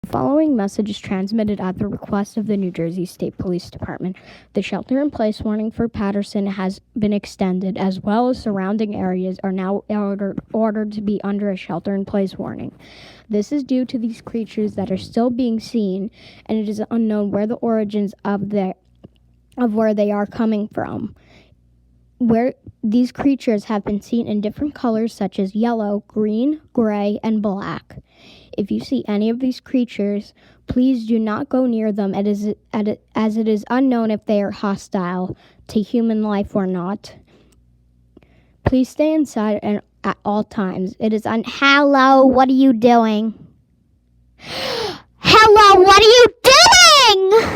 Following message is transmitted at the request of the New Jersey State Police Department. The shelter-in-place warning for Paterson has been extended, as well as surrounding areas are now ordered to be under a shelter-in-place warning. This is due to these creatures that are still being seen, and it is unknown where the origins of where they are coming from. Where these creatures have been seen in different colors such as yellow, green, gray, and black. If you see any of these creatures, please do not go near them as it is unknown if they are hostile to human life or not. Please stay inside at all times. Hello, what are you doing? Hello, what are you doing?